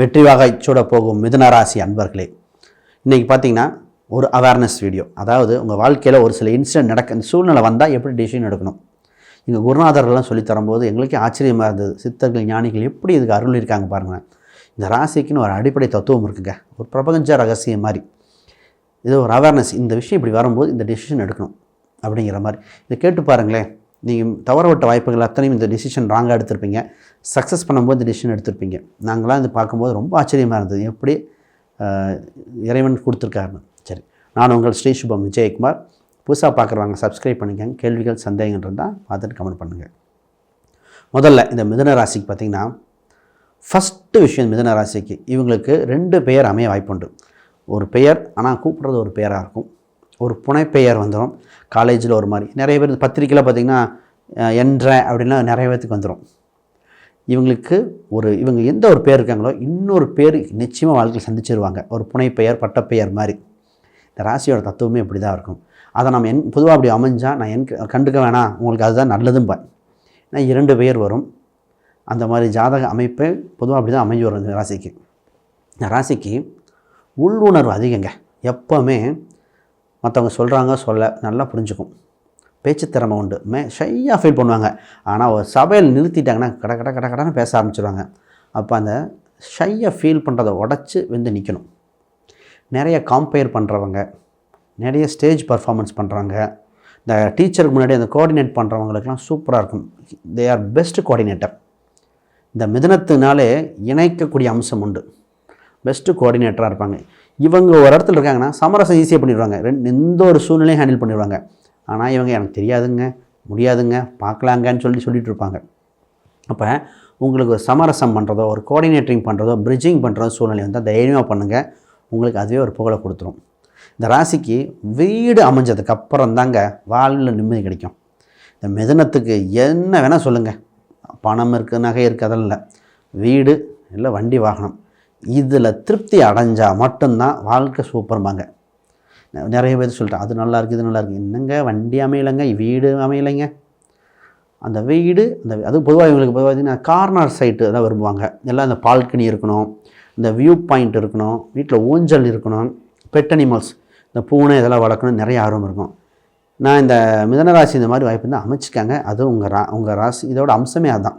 வெற்றி வாகை சூட போகும் மிதுன ராசி அன்பர்களே, இன்றைக்கி பார்த்தீங்கன்னா ஒரு அவேர்னஸ் வீடியோ. அதாவது உங்கள் வாழ்க்கையில் ஒரு சில இன்சிடென்ட் நடக்க சூழ்நிலை வந்தால் எப்படி டிசிஷன் எடுக்கணும். எங்கள் குருநாதர்கள்லாம் சொல்லித்தரும்போது எங்களுக்கே ஆச்சரியமாக இருந்தது. சித்தர்கள் ஞானிகள் எப்படி இதுக்கு அருள் இருக்காங்க பாருங்கள். இந்த ராசிக்குன்னு ஒரு அடிப்படை தத்துவம் இருக்குங்க, ஒரு பிரபஞ்ச ரகசியம் மாதிரி. இது ஒரு அவேர்னஸ். இந்த விஷயம் இப்படி வரும்போது இந்த டிசிஷன் எடுக்கணும் அப்படிங்கிற மாதிரி இதை கேட்டு பாருங்களேன். நீங்கள் தவறவிட்ட வாய்ப்புகள் அத்தனையும் இந்த டிசிஷன் ராங்காக எடுத்திருப்பீங்க. சக்ஸஸ் பண்ணும்போது இந்த டிசிஷன் எடுத்திருப்பீங்க. நாங்களாம் இது பார்க்கும்போது ரொம்ப ஆச்சரியமாக இருந்தது, எப்படி இறைவன் கொடுத்துருக்காருன்னு. சரி, நான் உங்கள் ஸ்ரீ சுபம் விஜயகுமார். புதுசாக பார்க்குறவங்க சப்ஸ்கிரைப் பண்ணிக்கங்க. கேள்விகள் சந்தேகங்கள் இருந்தால் பார்த்துட்டு கமெண்ட் பண்ணுங்கள். முதல்ல இந்த மிதுன ராசிக்கு பார்த்திங்கன்னா, ஃபஸ்ட்டு விஷயம் மிதுன ராசிக்கு இவங்களுக்கு 2 பெயர் அமைய வாய்ப்புண்டு. ஒரு பெயர் ஆனால் கூப்பிட்றது ஒரு பெயராக இருக்கும். ஒரு புனைப்பெயர் வந்துடும். காலேஜில் ஒரு மாதிரி நிறைய பேர் பத்திரிக்கையில் பார்த்திங்கன்னா என்ற அப்படின்னா நிறைய பேர்த்துக்கு வந்துடும். இவங்க எந்த ஒரு பேர் இருக்காங்களோ இன்னொரு பேர் நிச்சயமாக வாழ்க்கையில் சந்திச்சிருவாங்க. ஒரு புனைப்பெயர் பட்டப்பெயர் மாதிரி. இந்த ராசியோட தத்துவமே இப்படி தான் இருக்கும். அதை நம்ம பொதுவாக அப்படி அமைஞ்சால் நான் கண்டுக்க வேணாம், உங்களுக்கு அதுதான் நல்லதும்பா. ஏன்னா 2 பெயர் வரும். அந்த மாதிரி ஜாதக அமைப்பை பொதுவாக அப்படி தான் அமைஞ்சு வரும் இந்த ராசிக்கு. இந்த ராசிக்கு உள்ளுணர்வு அதிகங்க. எப்போவுமே மற்றவங்க சொல்கிறாங்க நல்லா புரிஞ்சுக்கும். பேச்சு திறமை உண்டு. ஷையாக ஃபீல் பண்ணுவாங்க. ஆனால் ஒரு சபையில் நிறுத்திட்டாங்கன்னா கடன்னு பேச ஆரம்பிச்சிடுவாங்க. அப்போ அந்த ஷையாக ஃபீல் பண்ணுறதை உடச்சி வந்து நிற்கணும். நிறைய காம்பேர் பண்ணுறவங்க, நிறைய ஸ்டேஜ் பர்ஃபார்மன்ஸ் பண்ணுறாங்க. இந்த டீச்சருக்கு முன்னாடி அந்த கோஆர்டினேட் பண்ணுறவங்களுக்கெல்லாம் சூப்பராக இருக்கும். They are best coordinator. இந்த மிதுனத்தினாலே இணைக்கக்கூடிய அம்சம் உண்டு. பெஸ்ட்டு கோஆர்டினேட்டராக இருப்பாங்க. இவங்க ஒரு இடத்துல இருக்காங்கன்னா சமரசம் ஈஸியாக பண்ணிடுவாங்க. எந்த ஒரு சூழ்நிலையும் ஹேண்டில் பண்ணிடுவாங்க. ஆனால் இவங்க எனக்கு தெரியாதுங்க, முடியாதுங்க, பார்க்கலாங்கன்னு சொல்லிட்டு இருப்பாங்க. அப்போ உங்களுக்கு ஒரு சமரசம் பண்ணுறதோ, ஒரு கோஆர்டினேட்டிங் பண்ணுறதோ, பிரிட்ஜிங் பண்ணுறதோ சூழ்நிலை வந்தால் தைரியமாக பண்ணுங்கள். உங்களுக்கு அதுவே ஒரு புகழை கொடுத்துரும். இந்த ராசிக்கு வீடு அமைஞ்சதுக்கு அப்புறம் தாங்க வாழ்வில் நிம்மதி கிடைக்கும். இந்த மிதுனத்துக்கு என்ன வேணால் சொல்லுங்கள், பணம் இருக்குது, நகை இருக்குது, அதெல்லாம் இல்லை. வீடு இல்லை வண்டி வாகனம், இதில் திருப்தி அடைஞ்சால் மட்டும்தான் வாழ்க்கை சூப்பர்பாங்க. நிறைய பேர் சொல்லிட்டேன் அது நல்லா இருக்குது, இது நல்லா இருக்குது. என்னங்க வண்டி அமையலைங்க, வீடு அமையலைங்க. அந்த வீடு அது பொதுவாக இவங்களுக்கு பார்த்திங்கன்னா கார்னர் சைட்டு தான் விரும்புவாங்க. எல்லாம் இந்த பால்கனி இருக்கணும், இந்த வியூ பாயிண்ட் இருக்கணும், வீட்டில் ஊஞ்சல் இருக்கணும், பெட் அனிமல்ஸ் இந்த பூனை இதெல்லாம் வளர்க்கணும், நிறைய ஆர்வம் இருக்கும். நான் இந்த மிதுனராசி இந்த மாதிரி வாய்ப்பு தான் அமைச்சிக்காங்க. அது உங்கள் ராசி இதோட அம்சமே அதுதான்.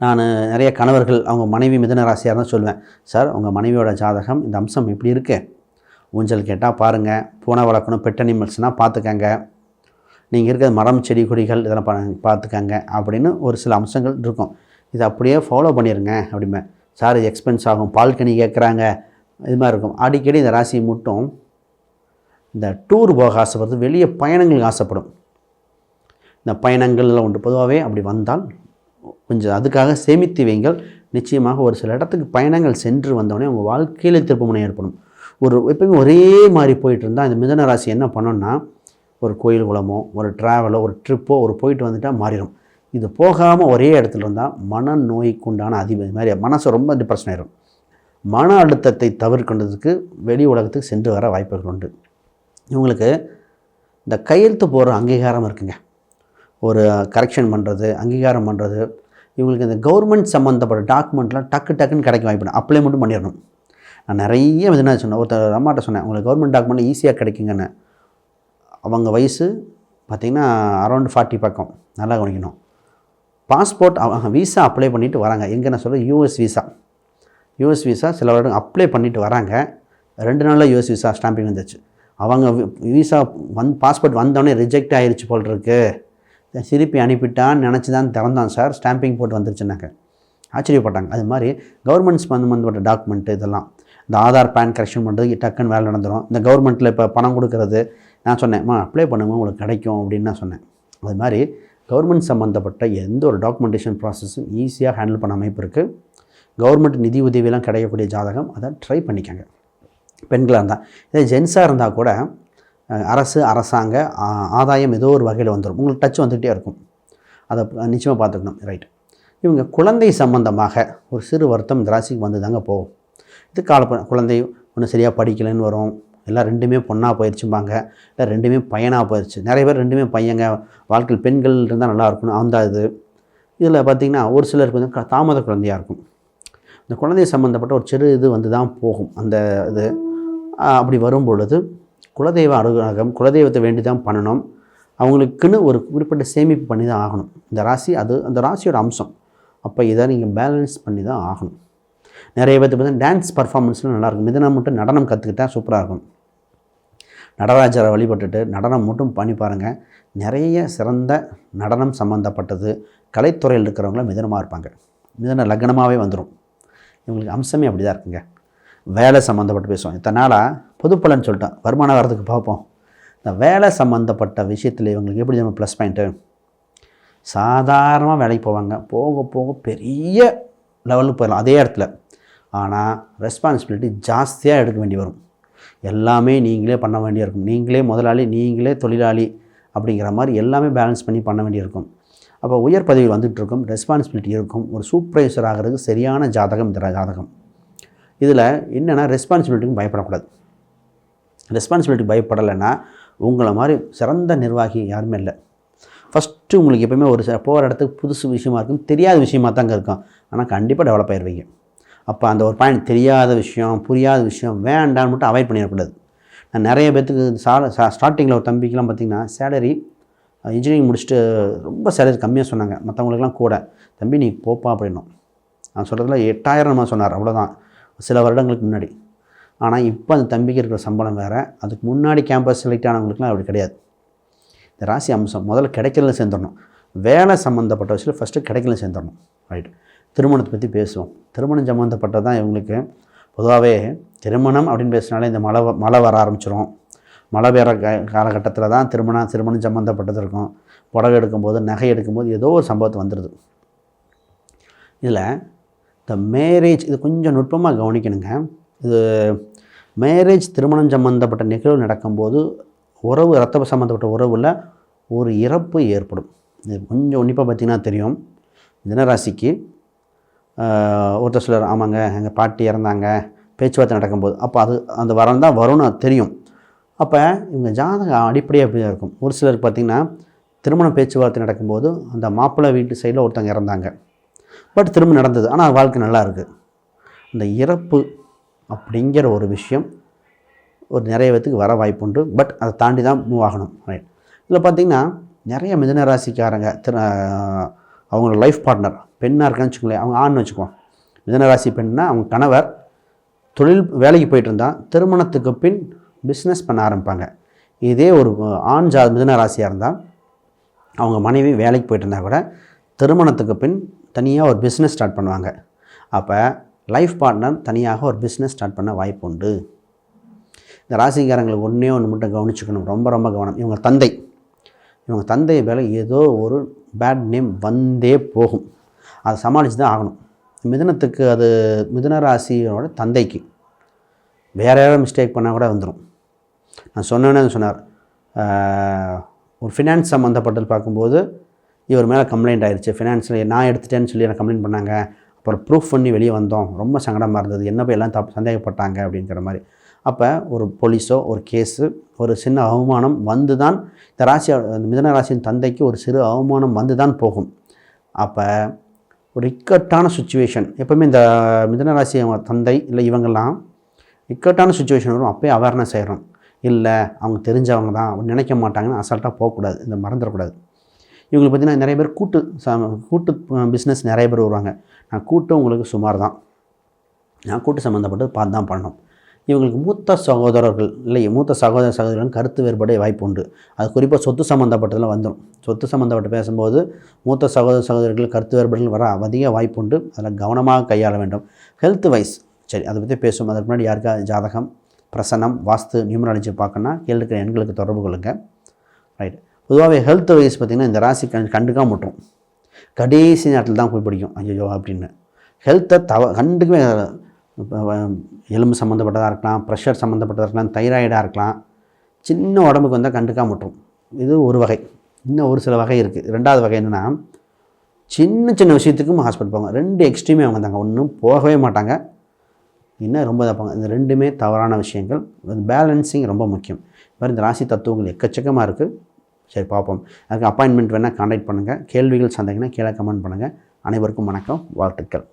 நான் நிறைய கணவர்கள் அவங்க மனைவி மிதுன ராசியாக தான் சொல்லுவேன், சார் உங்கள் மனைவியோட ஜாதகம் இந்த அம்சம் இப்படி இருக்கு, ஊஞ்சல் கேட்டால் பாருங்கள், பூனை வளர்க்கணும், பெட் அனிமல்ஸ்னால் பார்த்துக்கங்க, நீங்கள் இருக்கிற மரம் செடி கொடிகள் இதெல்லாம் பார்த்துக்கங்க அப்படின்னு ஒரு சில அம்சங்கள் இருக்கும். இதை அப்படியே ஃபாலோ பண்ணிடுங்க அப்படிமே. சார் இது எக்ஸ்பென்ஸ் ஆகும், பால்கனி கேட்குறாங்க, இது மாதிரி இருக்கும். அடிக்கடி இந்த ராசி மட்டும் இந்த டூர் போக ஆசைப்படுறது, வெளியே பயணங்களுக்கு ஆசைப்படும். இந்த பயணங்கள்லாம் உண்டு. பொதுவாகவே அப்படி வந்தால் கொஞ்சம் அதுக்காக சேமித்து வைங்கள். நிச்சயமாக ஒரு சில இடத்துக்கு பயணங்கள் சென்று வந்தோடனே உங்கள் வாழ்க்கையில் திருப்புமுனை ஏற்படும். எப்போயுமே ஒரே மாதிரி போயிட்டு இருந்தால் இந்த மிதுன ராசி என்ன பண்ணோன்னா, ஒரு கோயில் குளமோ, ஒரு ட்ராவலோ, ஒரு ட்ரிப்போ போயிட்டு வந்துட்டால் மாறிடும். இது போகாமல் ஒரே இடத்துல இருந்தால் மனநோய்க்குண்டான அதிபதி மாதிரி மனசு ரொம்ப டிப்ரெஷன் ஆயிடும். மன அழுத்தத்தை தவிர்க்கின்றதுக்கு வெளி உலகத்துக்கு சென்று வர வாய்ப்புகள் உண்டு. இவங்களுக்கு இந்த கையெழுத்து போகிற அங்கீகாரம் இருக்குங்க. ஒரு கரெக்ஷன் பண்ணுறது, அங்கீகாரம் பண்ணுறது. இவங்களுக்கு இந்த கவர்மெண்ட் சம்மந்தப்பட்ட டாக்குமெண்ட்லாம் டக்குன்னு கிடைக்க வாய்ப்பு. அப்ளை மட்டும் பண்ணிடணும். நான் நிறைய என்ன சொன்னேன், ஒருத்தர் அம்மாட்ட சொன்னேன், உங்களுக்கு கவர்மெண்ட் டாக்குமெண்ட் ஈஸியாக கிடைக்குங்கன்னு. அவங்க வயசு பார்த்திங்கன்னா அரௌண்ட் 40 பக்கம். நல்லா கவனிக்கணும். பாஸ்போர்ட் வீசா அப்ளை பண்ணிவிட்டு வராங்க. எங்கே நான் சொல்கிறேன், யூஎஸ் வீசா சில வருடம் அப்ளை பண்ணிவிட்டு வராங்க. 2 நாளில் யூஎஸ் வீசா ஸ்டாம்பிங் வந்துச்சு. அவங்க வீசா பாஸ்போர்ட் வந்தோடனே ரிஜெக்ட் ஆகிருச்சு போல் இருக்கு, திருப்பி அனுப்பிட்டான்னு நினச்சி தான் திறந்தான் சார், ஸ்டாம்பிங் போட்டு வந்துருச்சுனாக்க ஆச்சரியப்பட்டாங்க. அது மாதிரி கவர்மெண்ட் சம்மந்தப்பட்ட டாக்குமெண்ட்டு இதெல்லாம், இந்த ஆதார் பேன் கரெக்ஷன் பண்ணுறது டக்குன்னு வேலை நடந்துடும். இந்த கவர்மெண்ட்டில் இப்போ பணம் கொடுக்கறது நான் சொன்னேன், அப்ளை பண்ணுங்க உங்களுக்கு கிடைக்கும் அப்படின்னு நான் சொன்னேன். அது மாதிரி கவர்மெண்ட் சம்மந்தப்பட்ட எந்த ஒரு டாக்குமெண்டேஷன் ப்ராசஸும் ஈஸியாக ஹேண்டில் பண்ண அமைப்பு இருக்குது. கவர்மெண்ட் நிதி உதவியெல்லாம் கிடைக்கக்கூடிய ஜாதகம், அதை ட்ரை பண்ணிக்கோங்க. பெண்களாக இருந்தால், இதே ஜென்ஸாக இருந்தால் கூட அரசாங்க ஆதாயம் ஏதோ ஒரு வகையில் வந்துடும். உங்களுக்கு டச் வந்துகிட்டே இருக்கும். அதை நிச்சயமாக பார்த்துக்கணும். ரைட். இவங்க குழந்தை சம்பந்தமாக ஒரு சிறு வருத்தம் இந்த ராசிக்கு வந்து தாங்க போகும். இது குழந்தை ஒன்று சரியாக படிக்கலைன்னு வரும், எல்லாம் 2மே பொண்ணாக போயிடுச்சும்பாங்க, இல்லை 2மே பையனாக போயிடுச்சு. நிறைய பேர் 2மே பையங்க, வாழ்க்கையில் பெண்கள் இருந்தால் நல்லா இருக்கணும் அந்த இது. இதில் பார்த்திங்கன்னா ஒரு சிலருக்கு வந்து தாமத குழந்தையாக இருக்கும். இந்த குழந்தை சம்மந்தப்பட்ட ஒரு சிறு இது வந்து தான் போகும். அந்த இது அப்படி வரும் பொழுது குலதெய்வ அனுகிரகம், குலதெய்வத்தை வேண்டி தான் பண்ணணும். அவங்களுக்குன்னு ஒரு குறிப்பிட்ட சேமிப்பு பண்ணி தான் ஆகணும். இந்த ராசி அது அந்த ராசியோட அம்சம். அப்போ இதை நீங்கள் பேலன்ஸ் பண்ணி தான் ஆகணும். நிறைய பேர்த்து பார்த்தீங்கன்னா டான்ஸ் பர்ஃபார்மன்ஸ்லாம் நல்லாயிருக்கும். மிதனம் மட்டும் நடனம் கற்றுக்கிட்டால் சூப்பராக இருக்கும். நடராஜரை வழிபட்டுட்டு நடனம் மட்டும் பண்ணி பாருங்கள். நிறைய சிறந்த நடனம் சம்மந்தப்பட்டது கலைத்துறையில் இருக்கிறவங்களாம் மிதனமாக இருப்பாங்க. மிதன லக்னமாகவே வந்துடும். இவங்களுக்கு அம்சமே அப்படி தான் இருக்குங்க. வேலை சம்மந்தப்பட்டு பேசுவோம். இத்தனை நாளாக பொதுப்பலன்னு சொல்லிட்டோம், வருமானம் வரதுக்கு பார்ப்போம். இந்த வேலை சம்மந்தப்பட்ட விஷயத்தில் இவங்களுக்கு எப்படி நம்ம ப்ளஸ் பாயிண்ட்டு, சாதாரணமாக வேலைக்கு போவாங்க, போக போக பெரிய லெவலுக்கு போயிடலாம் அதே இடத்துல. ஆனால் ரெஸ்பான்சிபிலிட்டி ஜாஸ்தியாக எடுக்க வேண்டி வரும். எல்லாமே நீங்களே பண்ண வேண்டியிருக்கும். நீங்களே முதலாளி, நீங்களே தொழிலாளி அப்படிங்கிற மாதிரி எல்லாமே பேலன்ஸ் பண்ணி பண்ண வேண்டியிருக்கும். அப்போ உயர் பதவியில் வந்துட்டு இருக்கும், ரெஸ்பான்சிபிலிட்டி இருக்கும். ஒரு சூப்பர்வைசர் ஆகிறதுக்கு சரியான ஜாதகம் இந்த ஜாதகம். இதில் என்னென்னா ரெஸ்பான்சிபிலிட்டிக்கும் பயப்படக்கூடாது. ரெஸ்பான்சிபிலிட்டி பயப்படலைன்னா உங்களை மாதிரி சிறந்த நிர்வாகி யாருமே இல்லை. ஃபஸ்ட்டு உங்களுக்கு எப்போயுமே ஒரு போகிற இடத்துக்கு புதுசு விஷயமா இருக்கும், தெரியாத விஷயமாக தாங்க இருக்கும். ஆனால் கண்டிப்பாக டெவலப் ஆகிடுவீங்க. அப்போ அந்த ஒரு பாயிண்ட் தெரியாத விஷயம், புரியாத விஷயம் வேண்டான்னு மட்டும் அவாய்ட் பண்ணிடக்கூடாது. நான் நிறைய பேர்த்துக்கு ஸ்டார்டிங்கில் ஒரு தம்பிக்கெலாம் பார்த்திங்கன்னா சேலரி இன்ஜினியரிங் முடிச்சுட்டு ரொம்ப சேலரி கம்மியாக சொன்னாங்க. மற்றவங்களுக்குலாம் கூட தம்பி நீ போப்பா அப்படின்னும். நான் சொல்கிறதுல 8000 சொன்னார், அவ்வளோதான் சில வருடங்களுக்கு முன்னாடி. ஆனால் இப்போ அந்த தம்பிக்கு இருக்கிற சம்பளம் வேறு. அதுக்கு முன்னாடி கேம்பஸ் செலக்ட் ஆனவங்களுக்குலாம் அப்படி கிடையாது. இந்த ராசி அம்சம் முதல்ல கிடைக்கல சேர்ந்துடணும். வேலை சம்மந்தப்பட்ட விஷயம் ஃபஸ்ட்டு கிடைக்கல சேர்ந்துடணும். ரைட். திருமணத்தை பற்றி பேசுவோம். திருமணம் சம்மந்தப்பட்டது தான் இவங்களுக்கு பொதுவாகவே. திருமணம் அப்படின்னு பேசினாலே இந்த மழை வர ஆரம்பிச்சிடும். மழை பெற காலகட்டத்தில் தான் திருமணம் சம்மந்தப்பட்டது இருக்கும். புடவை எடுக்கும்போது, நகை எடுக்கும்போது ஏதோ ஒரு சம்பவத்தை வந்துடுது. இதில் இந்த மேரேஜ் இது கொஞ்சம் நுட்பமாக கவனிக்கணுங்க. இது மேரேஜ் திருமணம் சம்மந்தப்பட்ட நிகழ்வு நடக்கும்போது உறவு, ரத்த சம்மந்தப்பட்ட உறவில் ஒரு இறப்பு ஏற்படும். இது கொஞ்சம் உன்னிப்பாக பார்த்திங்கன்னா தெரியும். தினராசிக்கு ஒருத்தர் சிலர் ஆமாங்க எங்கள் பாட்டி இறந்தாங்க பேச்சுவார்த்தை நடக்கும்போது, அப்போ அது அந்த வரம் தான் வரும்னு தெரியும். அப்போ இவங்க ஜாதகம் அடிப்படையாக அப்படி தான் இருக்கும். ஒரு சிலருக்கு பார்த்திங்கன்னா திருமண பேச்சுவார்த்தை நடக்கும்போது அந்த மாப்பிள்ளை வீட்டு சைடில் ஒருத்தவங்க இறந்தாங்க, பட் திரும்ப நடந்தது, ஆனால் வாழ்க்கை நல்லா இருக்குது. இந்த இறப்பு அப்படிங்கிற ஒரு விஷயம் ஒரு நிறைய பேத்துக்கு வர வாய்ப்பு உண்டு. பட் அதை தாண்டி தான் மூவ் ஆகணும். ரைட். இதில் பார்த்திங்கன்னா நிறைய மிதுன ராசிக்காரங்க அவங்களோட லைஃப் பார்ட்னர் பெண்ணாக இருக்கான்னு வச்சுக்கோங்களேன். அவங்க ஆண்னு வச்சுக்குவோம். மிதுனராசி பெண்ணா அவங்க கணவர் தொழில் வேலைக்கு போயிட்டு இருந்தால் திருமணத்துக்கு பின் பிஸ்னஸ் பண்ண ஆரம்பிப்பாங்க. இதே ஒரு ஆண் மிதுனராசியாக இருந்தால் அவங்க மனைவி வேலைக்கு போயிட்டு இருந்தால் கூட திருமணத்துக்கு பின் தனியாக ஒரு பிஸ்னஸ் ஸ்டார்ட் பண்ணுவாங்க. அப்போ லைஃப் பார்ட்னர் தனியாக ஒரு பிஸ்னஸ் ஸ்டார்ட் பண்ண வாய்ப்பு உண்டு. இந்த ராசிக்காரங்களுக்கு ஒன்று மட்டும் கவனிச்சுக்கணும், ரொம்ப ரொம்ப கவனம். இவங்க தந்தை மேலே ஏதோ ஒரு பேட் நேம் வந்தே போகும். அதை சமாளித்து தான் ஆகணும். மிதுனத்துக்கு அது மிதுன ராசியோட தந்தைக்கு வேறு யாராவது மிஸ்டேக் பண்ணால் கூட வந்துடும். நான் சொன்னேன்னு சொன்னார், ஒரு ஃபினான்ஸ் சம்மந்தப்பட்டது பார்க்கும்போது இவர் மேலே கம்ப்ளைண்ட் ஆயிடுச்சு. ஃபினான்ஸில் நான் எடுத்துட்டேன்னு சொல்லி எனக்கு கம்ப்ளைண்ட் பண்ணாங்க. அப்புறம் ப்ரூஃப் பண்ணி வெளியே வந்தோம், ரொம்ப சங்கடமாக இருந்தது, என்ன போய் எல்லாம் சந்தேகப்பட்டாங்க அப்படிங்கிற மாதிரி. அப்போ ஒரு போலீஸோ ஒரு கேஸு, ஒரு சின்ன அவமானம் வந்து தான் இந்த மிதுன ராசியின் தந்தைக்கு ஒரு சிறு அவமானம் வந்து தான் போகும். அப்போ ஒரு இக்கட்டான சுச்சுவேஷன் எப்போவுமே இந்த மிதுன ராசி தந்தை இல்லை இவங்கெல்லாம் இக்கட்டான சுச்சுவேஷன் வரும், அப்போயே அவேர்னஸ் ஆகிடும். இல்லை அவங்க தெரிஞ்சவங்க தான் நினைக்க மாட்டாங்கன்னு அசால்ட்டாக போகக்கூடாது, இந்த மறந்துடக்கூடாது. இவங்களுக்கு பார்த்திங்கன்னா நிறைய பேர் கூட்டு பிஸ்னஸ் நிறைய பேர் வருவாங்க. நான் கூட்டு உங்களுக்கு சுமார் தான், நான் கூட்டு சம்மந்தப்பட்டது பார்த்து தான் பண்ணணும். இவங்களுக்கு மூத்த சகோதரர்கள் இல்லை மூத்த சகோதரர்கள் கருத்து வேறுபாடு வாய்ப்பு உண்டு. அது குறிப்பாக சொத்து சம்மந்தப்பட்டதில் வந்துடும். சொத்து சம்மந்தப்பட்டு பேசும்போது மூத்த சகோதரர்கள் கருத்து வேறுபாடுகள் வர அதிக வாய்ப்பு உண்டு. அதில் கவனமாக கையாள வேண்டும். ஹெல்த் வைஸ் சரி அதை பற்றி பேசுவோம். அதுக்கு முன்னாடி யாருக்கா ஜாதகம், பிரசனம், வாஸ்து, நியூமராலஜி பார்க்கணுன்னா கேள்விக்கிற எண்களுக்கு தொடர்பு கொள்ளுங்கள். ரைட். பொதுவாகவே ஹெல்த் வைஸ் பார்த்திங்கன்னா இந்த ராசி கண்டுக்காம விட்டுரும். கடைசி நேரத்தில் தான் போய் பிடிக்கும் ஐயோ அப்படின்னு. ஹெல்த்தை கண்டுக்கவே எலும்பு சம்மந்தப்பட்டதாக இருக்கலாம், ப்ரெஷர் சம்மந்தப்பட்டதாக இருக்கலாம், தைராய்டாக இருக்கலாம், சின்ன உடம்புக்கு வந்தால் கண்டுக்காம விட்டுரும். இது ஒரு வகை. இன்னும் ஒரு சில வகை இருக்குது. ரெண்டாவது வகை என்னென்னா சின்ன விஷயத்துக்கும் ஹாஸ்பிட்டல் போவாங்க. 2 எக்ஸ்ட்ரீமே அவங்க தாங்க. ஒன்றும் போகவே மாட்டாங்க, இன்னும் ரொம்ப தப்பாங்க. இந்த 2மே தவறான விஷயங்கள். பேலன்சிங் ரொம்ப முக்கியம். மாதிரி இந்த ராசி தத்துவங்கள் எக்கச்சக்கமாக இருக்குது. சரி பார்ப்போம். அதுக்கு அப்பாயின்மெண்ட் வேணால் கான்டாக்ட் பண்ணுங்கள். கேள்விகள் சந்தேகம்னா கீழே கமெண்ட் பண்ணுங்கள். அனைவருக்கும் வணக்கம், வாழ்த்துக்கள்.